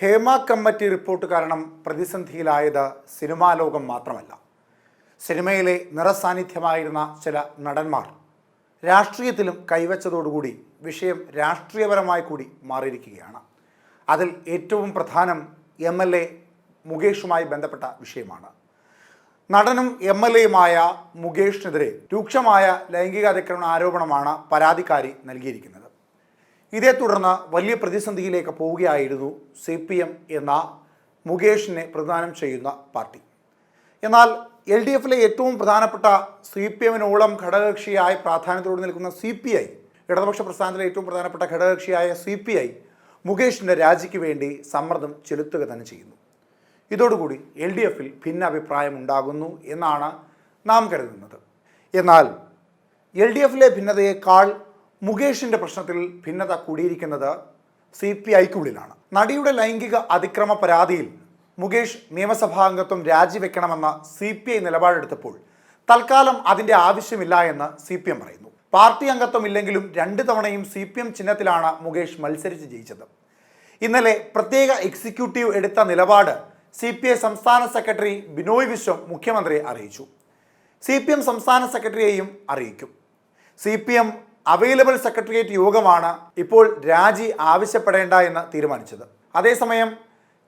Hema committee report കാരണം പ്രതിസന്ധിയിലായത് cinema ലോകം മാത്രമല്ല. സിനിമയിലെ നിറസാന്നിധ്യമായിരുന്ന ചില നടന്മാർ രാഷ്ട്രീയത്തിലും കൈവച്ചതോടുകൂടി വിഷയം രാഷ്ട്രീയപരമായി കൂടി മാറിയിരിക്കുകയാണ്. അതിൽ ഏറ്റവും പ്രധാനം MLA മുകേഷുമായി ബന്ധപ്പെട്ട വിഷയമാണ്. നടനും MLAയുമായ മുകേഷിനെതിരെ രൂക്ഷമായ ലൈംഗിക അതിക്രമണ ആരോപണമാണ് പരാതിക്കാരി നൽകിയിരിക്കുന്നത്. ഇതേ തുടർന്ന് വലിയ പ്രതിസന്ധിയിലേക്ക് പോവുകയായിരുന്നു CPM എന്ന മുകേഷിനെ പ്രതിദാനം ചെയ്യുന്ന പാർട്ടി. എന്നാൽ LDFിലെ ഏറ്റവും പ്രധാനപ്പെട്ട CPMനോളം ഘടകകക്ഷിയായി പ്രാധാന്യത്തോടെ നിൽക്കുന്ന CPI, ഇടതുപക്ഷ പ്രസ്ഥാനത്തിലെ ഏറ്റവും പ്രധാനപ്പെട്ട ഘടകകക്ഷിയായ CPI മുകേഷിൻ്റെ രാജിക്ക് വേണ്ടി സമ്മർദ്ദം ചെലുത്തുക തന്നെ ചെയ്യുന്നു. ഇതോടുകൂടി LDFിൽ ഭിന്നാഭിപ്രായം ഉണ്ടാകുന്നു എന്നാണ് നാം കരുതുന്നത്. എന്നാൽ LDFിലെ ഭിന്നതയേക്കാൾ മുകേഷിൻ്റെ പ്രശ്നത്തിൽ ഭിന്നത കൂടിയിരിക്കുന്നത് CPIക്കുള്ളിലാണ്. നടിയുടെ ലൈംഗിക അതിക്രമ പരാതിയിൽ മുകേഷ് നിയമസഭാംഗത്വം രാജിവെക്കണമെന്ന CPI നിലപാടെടുത്തപ്പോൾ തൽക്കാലം അതിൻ്റെ ആവശ്യമില്ല എന്ന് CPM പറയുന്നു. പാർട്ടി അംഗത്വം ഇല്ലെങ്കിലും 2 തവണയും CPM ചിഹ്നത്തിലാണ് മുകേഷ് മത്സരിച്ച് ജയിച്ചത്. ഇന്നലെ പ്രത്യേക എക്സിക്യൂട്ടീവ് എടുത്ത നിലപാട് CPI സംസ്ഥാന സെക്രട്ടറി ബിനോയ് വിശ്വം മുഖ്യമന്ത്രിയെ അറിയിച്ചു. CPM സംസ്ഥാന സെക്രട്ടറിയെയും അറിയിക്കും. CPM അവൈലബിൾ സെക്രട്ടേറിയറ്റ് യോഗമാണ് ഇപ്പോൾ രാജി ആവശ്യപ്പെടേണ്ട എന്ന് തീരുമാനിച്ചത്. അതേസമയം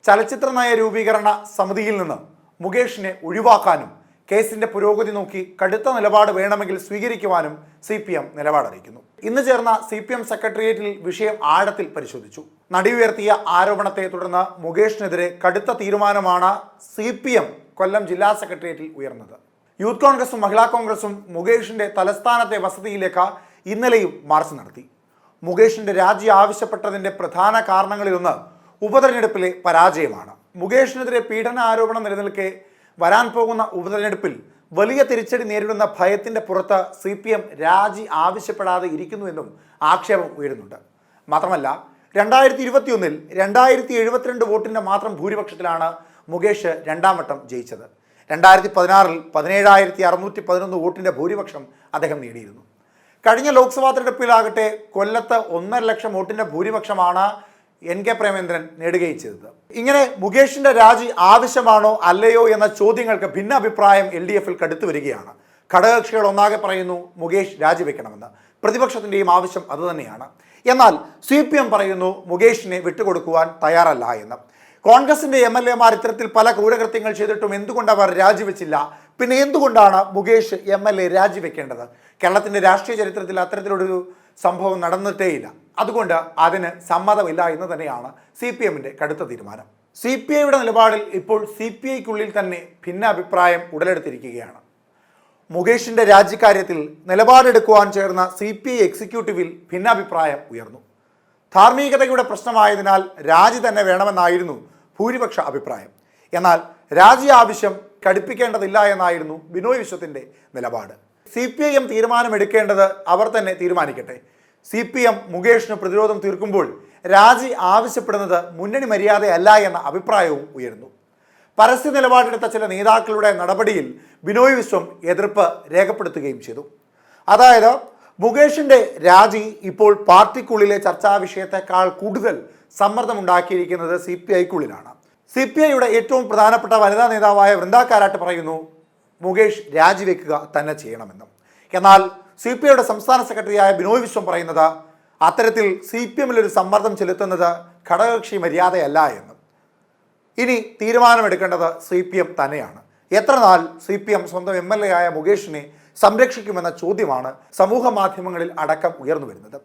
ചലച്ചിത്ര നയ രൂപീകരണ സമിതിയിൽ നിന്ന് മുകേഷിനെ ഒഴിവാക്കാനും കേസിന്റെ പുരോഗതി നോക്കി കടുത്ത നിലപാട് വേണമെങ്കിൽ സ്വീകരിക്കുവാനും CPM നിലപാടറിയിക്കുന്നു. ഇന്ന് ചേർന്ന CPM സെക്രട്ടേറിയറ്റിൽ വിഷയം ആഴത്തിൽ പരിശോധിച്ചു. നടി ഉയർത്തിയ ആരോപണത്തെ തുടർന്ന് മുകേഷിനെതിരെ കടുത്ത തീരുമാനമാണ് CPM കൊല്ലം ജില്ലാ സെക്രട്ടേറിയറ്റിൽ ഉയർന്നത്. യൂത്ത് കോൺഗ്രസും മഹിളാ കോൺഗ്രസും മുകേഷിന്റെ തലസ്ഥാനത്തെ വസതിയിലേക്ക് ഇന്നലെയും മാർച്ച് നടത്തി. മുകേഷിന്റെ രാജി ആവശ്യപ്പെട്ടതിന്റെ പ്രധാന കാരണങ്ങളിലൊന്ന് ഉപതെരഞ്ഞെടുപ്പിലെ പരാജയമാണ്. മുകേഷിനെതിരെ പീഡന ആരോപണം നിലനിൽക്കെ വരാൻ പോകുന്ന ഉപതെരഞ്ഞെടുപ്പിൽ വലിയ തിരിച്ചടി നേരിടുന്ന ഭയത്തിന്റെ പുറത്ത് CPM രാജി ആവശ്യപ്പെടാതെ ഇരിക്കുന്നുവെന്നും ആക്ഷേപം ഉയരുന്നുണ്ട്. മാത്രമല്ല 2021-ൽ 2072 വോട്ടിന്റെ മാത്രം ഭൂരിപക്ഷത്തിലാണ് മുകേഷ് 2ാം വട്ടം ജയിച്ചത്. 2016-ൽ 17,611 വോട്ടിന്റെ ഭൂരിപക്ഷം അദ്ദേഹം നേടിയിരുന്നു. കഴിഞ്ഞ ലോക്സഭാ തെരഞ്ഞെടുപ്പിലാകട്ടെ കൊല്ലത്ത് 1.5 ലക്ഷം വോട്ടിന്റെ ഭൂരിപക്ഷമാണ് NK പ്രേമേന്ദ്രൻ നേടുകയും ചെയ്തത്. ഇങ്ങനെ മുകേഷിന്റെ രാജി ആവശ്യമാണോ അല്ലയോ എന്ന ചോദ്യങ്ങൾക്ക് ഭിന്നാഭിപ്രായം LDFിൽ കടുത്തു വരികയാണ്. ഘടകകക്ഷികൾ ഒന്നാകെ പറയുന്നു മുകേഷ് രാജിവെക്കണമെന്ന്. പ്രതിപക്ഷത്തിൻ്റെയും ആവശ്യം അതുതന്നെയാണ്. എന്നാൽ CPM പറയുന്നു മുകേഷിനെ വിട്ടുകൊടുക്കുവാൻ തയ്യാറല്ല എന്ന്. കോൺഗ്രസിന്റെ MLAമാർ ഇത്തരത്തിൽ പല ക്രൂരകൃത്യങ്ങൾ ചെയ്തിട്ടും എന്തുകൊണ്ട് അവർ രാജിവെച്ചില്ല? പിന്നെ എന്തുകൊണ്ടാണ് മുകേഷ് MLA രാജിവെക്കേണ്ടത്? കേരളത്തിന്റെ രാഷ്ട്രീയ ചരിത്രത്തിൽ അത്തരത്തിലൊരു സംഭവം നടന്നിട്ടേയില്ല. അതുകൊണ്ട് അതിന് സമ്മതമില്ല എന്ന് തന്നെയാണ് CPMന്റെ കടുത്ത തീരുമാനം. CPIയുടെ നിലപാടിൽ ഇപ്പോൾ CPIക്കുള്ളിൽ തന്നെ ഭിന്നാഭിപ്രായം ഉടലെടുത്തിരിക്കുകയാണ്. മുകേഷിന്റെ രാജിക്കാര്യത്തിൽ നിലപാടെടുക്കുവാൻ ചേർന്ന CPI എക്സിക്യൂട്ടീവിൽ ഭിന്നാഭിപ്രായം ഉയർന്നു. ധാർമ്മികതയുടെ പ്രശ്നമായതിനാൽ രാജി തന്നെ വേണമെന്നായിരുന്നു ഭൂരിപക്ഷ അഭിപ്രായം. എന്നാൽ രാജി ആവശ്യം കടുപ്പിക്കേണ്ടതില്ല എന്നായിരുന്നു ബിനോയ് വിശ്വത്തിന്റെ നിലപാട്. CPIM തീരുമാനമെടുക്കേണ്ടത് അവർ തന്നെ തീരുമാനിക്കട്ടെ. CPM മുകേഷിന് പ്രതിരോധം തീർക്കുമ്പോൾ രാജി ആവശ്യപ്പെടുന്നത് മുന്നണി മര്യാദയല്ല എന്ന അഭിപ്രായവും ഉയർന്നു. പരസ്യ നിലപാടെടുത്ത ചില നേതാക്കളുടെ നടപടിയിൽ ബിനോയ് വിശ്വം എതിർപ്പ് രേഖപ്പെടുത്തുകയും ചെയ്തു. അതായത് മുകേഷിന്റെ രാജി ഇപ്പോൾ പാർട്ടിക്കുള്ളിലെ ചർച്ചാ വിഷയത്തെക്കാൾ കൂടുതൽ സമ്മർദ്ദമുണ്ടാക്കിയിരിക്കുന്നത് CPIക്കുള്ളിലാണ്. CPIയുടെ ഏറ്റവും പ്രധാനപ്പെട്ട വനിതാ നേതാവായ വൃന്ദ കാരാട്ട് പറയുന്നു മുകേഷ് രാജിവെക്കുക തന്നെ ചെയ്യണമെന്നും. എന്നാൽ CPIയുടെ സംസ്ഥാന സെക്രട്ടറിയായ ബിനോയ് വിശ്വം പറയുന്നത് അത്തരത്തിൽ CPMലൊരു സമ്മർദ്ദം ചെലുത്തുന്നത് ഘടകകക്ഷി മര്യാദയല്ല എന്നും. ഇനി തീരുമാനമെടുക്കേണ്ടത് CPM തന്നെയാണ്. എത്ര നാൾ CPM സ്വന്തം MLA ആയ മുകേഷിനെ സംരക്ഷിക്കുമെന്ന ചോദ്യമാണ് സമൂഹ മാധ്യമങ്ങളിൽ അടക്കം ഉയർന്നു വരുന്നത്.